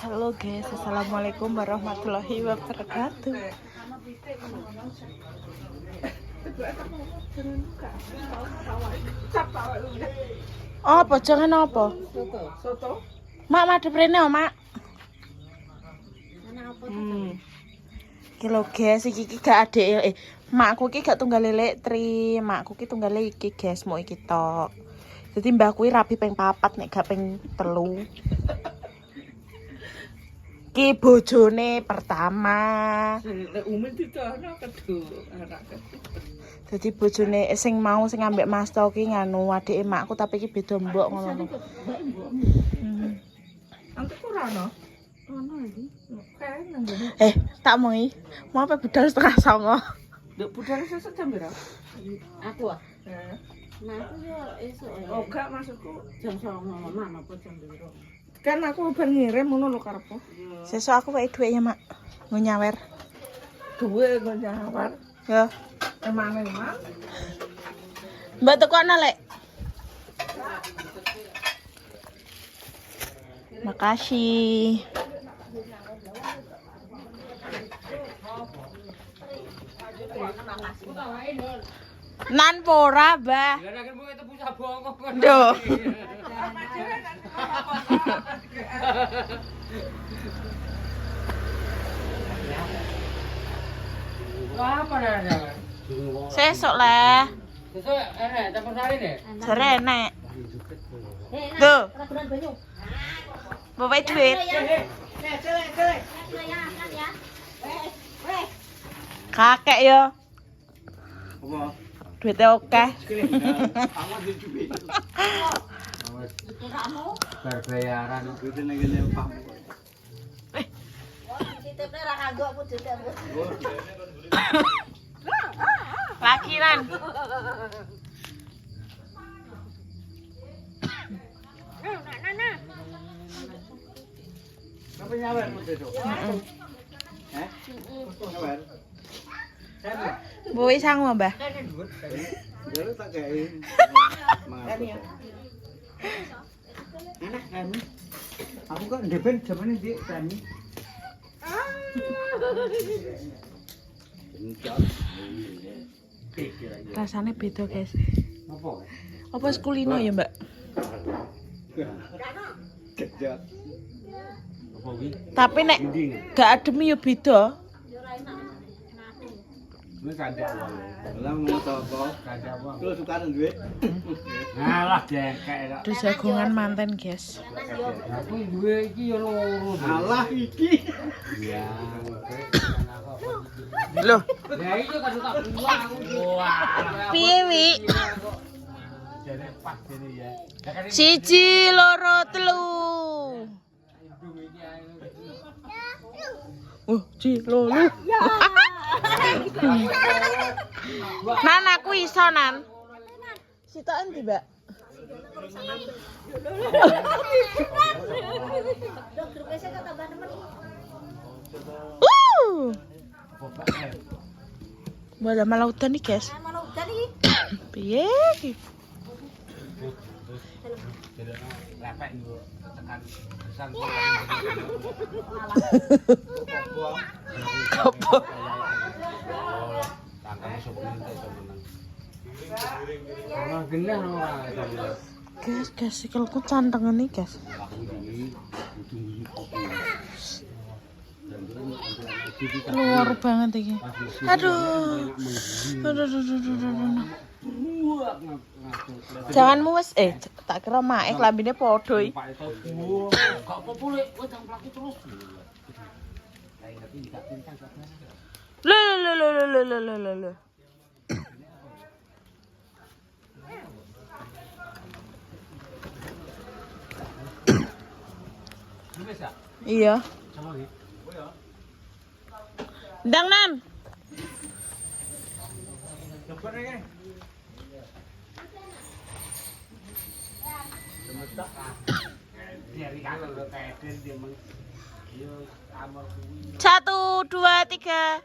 Halo guys, assalamualaikum warahmatullahi wabarakatuh. Oh, jangan apa? Soto. Mak madhep rene, Mak. Kilo guys, iki gak adek makku iki gak tunggal lelek tri, makku iki tunggal iki guys, mau iki tok. Dadi mbah kuwi rabi ping 4 nek gak ping 3. Ki bojone pertama. Nek umin ditono kedua anak. Dadi bojone sing mau sing ambek Mas To ki nganu adike makku tapi iki beda mbok ngono. Angke ora ono. Ono iki. Kan nang. Tak mongi. Mau apa budal 8:30. Nduk budal sesuk jam pira? Aku ah. Nah, Nah, aku yo esuk ya. oh gak maksudku. Jam 09.00 apa jam piro? Kan aku ben ngirim ngono lho karepku. Sesuk aku wae dhuwit ya, Mak. Mau nyawer. Duwe kok nyawar. Ya. Emane mah. Mbak tekokno lek. Makasih. Nan pora, Mbah. Duh. Wah, padahal. Sesuk le. Sesuk enek campur sari deh. Jare enek. Hei, Tuh. ragunan banyu. Bawa duit. Kakek yo. Apa? Duitnya oke. Berbayaran duitnya ngene Pak. Titipnya ra kanggo aku juga. Lagi Nan. Apa nyawer besok? Heh? Nyawer. Boy sang Mbah. Jadi tak kayak enak kan? Aku kan deben zaman ini tani. Rasanya beda, guys. Apa? Apa sekulino ya, Mbak? Kejat. Apa wi? Tapi nek gak adem ya beda. Ini kada awal. Lah mau apa? Kada awal. Lu suka duit? Ngalah jengkek. Terus jagongan manten, guys. Aku duwe iki ya loro. Alah iki. Iya. Loh, Ya iki kan tak buang. Wah. piye wi? Jane pas dene ya. 1, 2, 3. Cilolu. Nan aku iso Nan. Sitok endi, Mbak? Mbak malah udan nih, guys. Piye iki? Lepek nggo tekan pisang Apa? tangkane sapa entek sapa nang. Ora genah ora. Guys, sikilku cantengan nih, guys. Luar banget iki. Aduh. Jangan muwes tak kira maek lambine padha iki. Kok apa lek kowe jam mlaku terus. Lho. Iya. Ndang Nan. Satu, dua, tiga.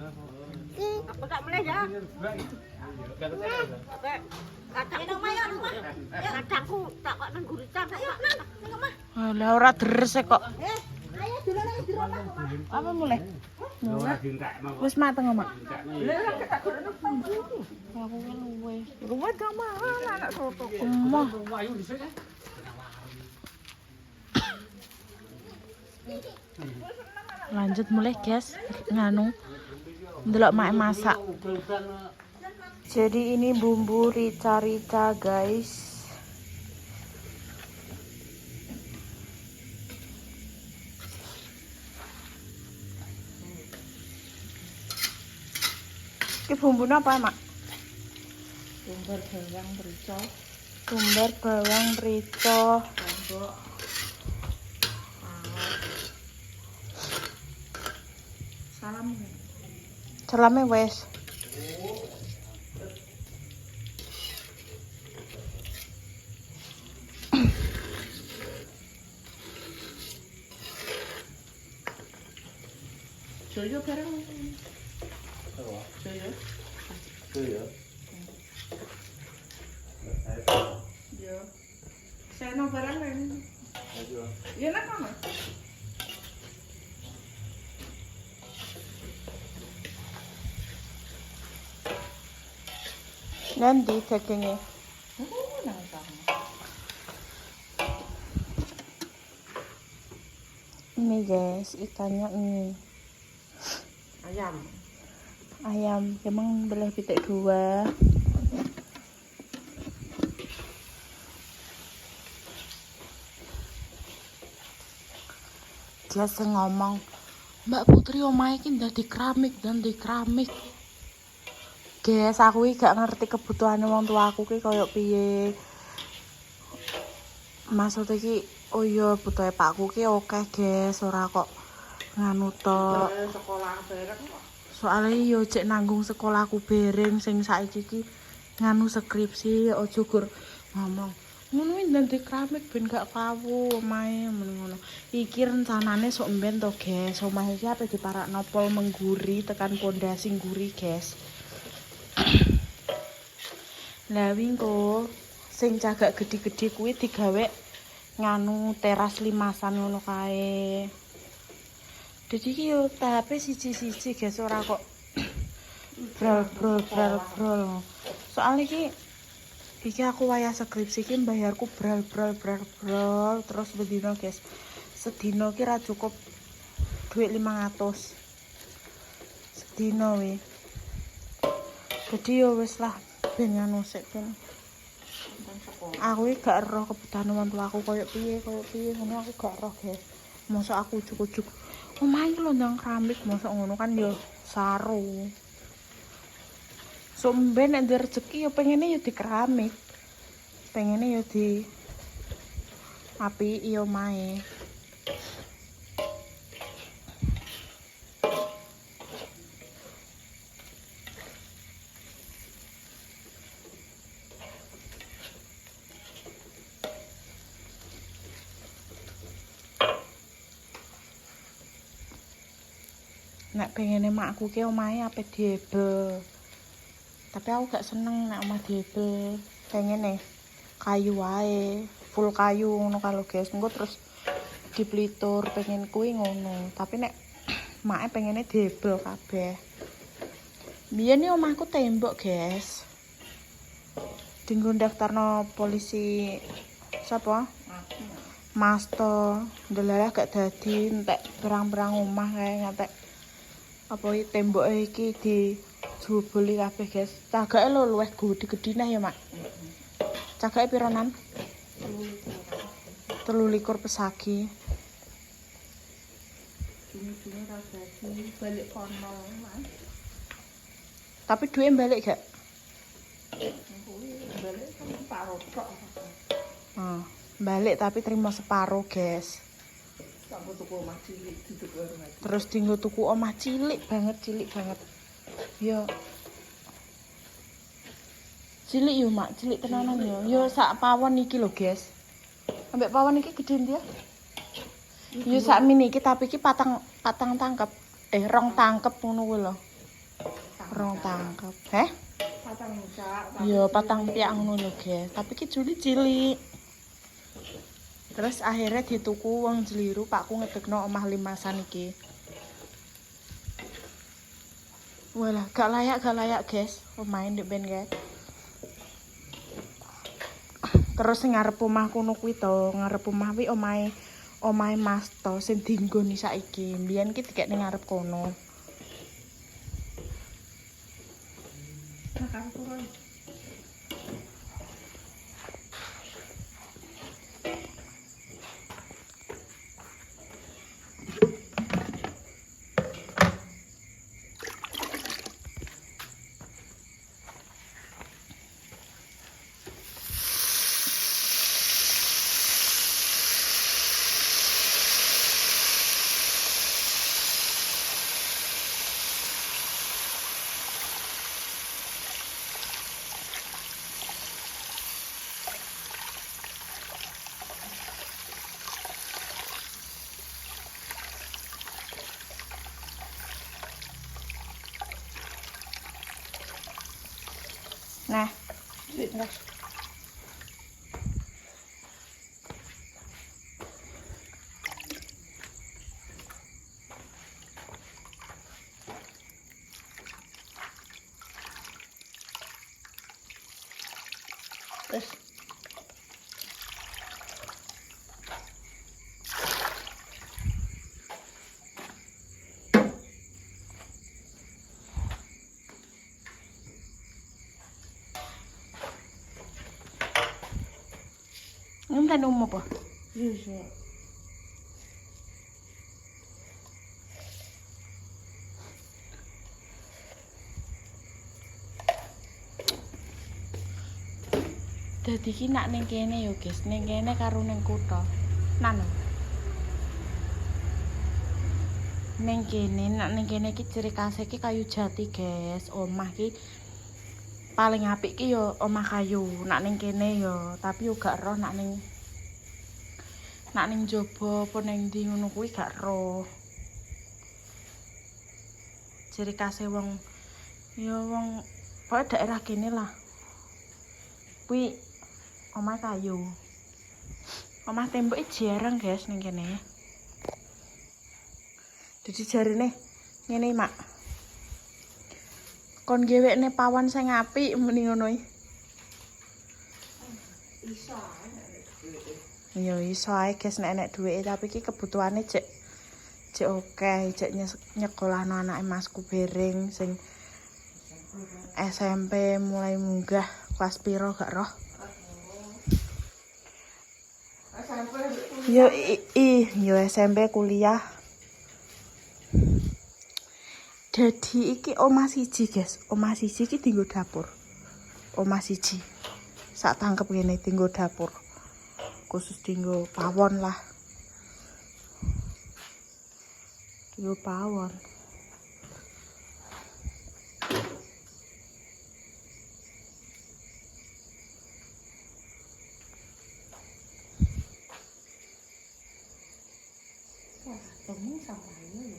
Apa tak boleh ya? Kacang mayo rumah. Kacangku tak kok nang guritan. Lah ora deres kok. Ayo dulu nang jero Apa mulai? Wis mateng, Mak. Lah tak kono bumbu. Aku kan luwe. Rumah gak mahal anak soto. Emah. Lanjut mulai, guys. Nganu. Ndelok mak masak. Jadi ini bumbu rica-rica, guys. Ini bumbunya apa, Mak? Sumber bawang merica, Sumber bawang merica. lombok, salam. Selame wes. Joyo bareng. Joyo. Iya. Yo. Seno bareng kan. Ya nak kono. Nanti dagingnya. Oh, nang kono. Ini guys, ikannya ini. Ayam. Ayam, emang belah pitik dua. Dia ngomong, Mbak Putri omahe iki ndadi keramik dan di keramik. Guys, aku iki gak ngerti kebutuhan wong tuaku ki koyo piye. Maksud iki, oh iya butuhe pakku ki akeh, guys, ora kok nganu tok. Sekolah bareng kok. Soalnya yo cek nanggung sekolahku bareng sing saiki iki nganu skripsi ojo gur ngomong ngono iki ndek keramik ben gak kawu omahe ngono. Iki rencanane sok mben to, guys. Omahe iki ape diparakno pol mengguri tekan pondasi ngguri, guys. Lah wingko sing cagak gede-gede kuwi digawe nganu teras limasan ngono kae. Jadi iki yo tahape siji-siji, guys, ora kok brol. Soalnya iki aku wayah skripsi iki bayarku brol terus bedino, guys. Sedino ki ra cukup duit 500. Sedino wi. Jadi yo wis lah ben anu sik ben. Aku iki gak roh kebutuhan wong tuaku koyo piye ngono aku gak roh, guys. Mosok aku ujuk-ujuk omahe lho ndang keramik mosok ngono kan yo saru. Somben nek rezeki yo pengene yo di keramik. Pengene yo di api yo mae. Nek pengene makku ki omahe ape diebel. Tapi aku gak seneng nek omah diebel. Pengene kayu wae, full kayu ngono kalau guys. Engko terus diplitur pengen kuwi ngono. Tapi nek make pengene diebel kabeh. Biyen iki omahku tembok, guys. Dinggo daftarno polisi sapa? Masto. Ndelalah gak dadi entek berang-berang omah kae ngantek apa iki tembok iki dijubuli kabeh, guys. Cagake lho luwih gedhe-gedhe ya, Mak. Cagake pironan? 23 pesagi. Dini ra dadi balik kono, Mas. Tapi duit balik gak? Kuwi balik kan paro tok. Balik tapi terima separuh, guys. Sampo tuku omah cilik dituku omah. Terus dinggo tuku omah cilik banget. Yo. Cilik yo, Mak, cilik tenanan yo. Yo sak pawon iki lho, guys. Ambek pawon iki gedhe ndi ya? Yo sak mini iki tapi iki patang tangkep. Rong tangkep ngono kuwi lho. Rong tangkep. Heh? Patang muka. Yo patang piak ngono lho, guys. Tapi ki cilik. Terus akhirnya dituku wong Jeliru, pakku ngedekno omah limasan iki. Walah, gak layak, guys. Omahe ndek ben, guys. Terus sing ngarep omah kono kuwi to, ngarep omah kuwi omahe Mas to sing dinggoni saiki. Mbiyen ki dikek ning ngarep kono. Makan turun. Nah, terus ini kan umum apa? Iya. Dadi ki nak ning kene yo, guys. Ning kene karo ning kutha. Nano. Ning kene iki ciri khas iki kayu jati, guys. Omah ki paling apik ki yo omah kayu. Nak ning kene yo, tapi yo gak roh nak ning jaba apa ning ndi ngono kuwi gak roh. Ciri khas wong pokoke daerah kene lah. Kuwi omah kayu. Omah temboke jarang, guys, ning kene. Jadi jarine ngene, Mak. Kon gewekne pawon sing apik muni ngono iki. Iso. Ya iso ae, guys, nek enek duwike, tapi iki kebutuhane cek akeh, cek nyekolahno anake Masku Bering sing SMP mulai munggah kelas piro gak roh. Yo yo SMP kuliah. Jadi iki omah siji, guys. Omah siji iki dienggo dapur. Omah siji. Sak tangkep ngene dienggo dapur. Khusus dienggo pawon lah. Dienggo pawon. Temu sampai ya.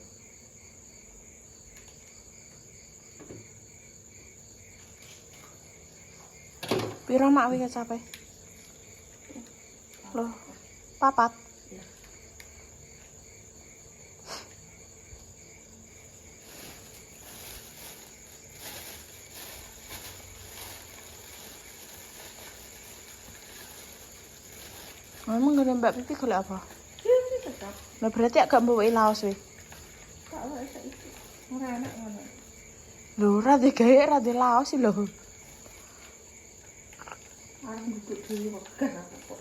Piro mak wis capai? Loh, papat. Emang gak Mbak Pipi golek apa? Iya tetap. Lah berarti agak mbawai laos weh. Tak ada itu. Ora enak ngono. Lho, ora digawe ora di laos sih lho. Arep duduk dhewe kok gak apa-apa.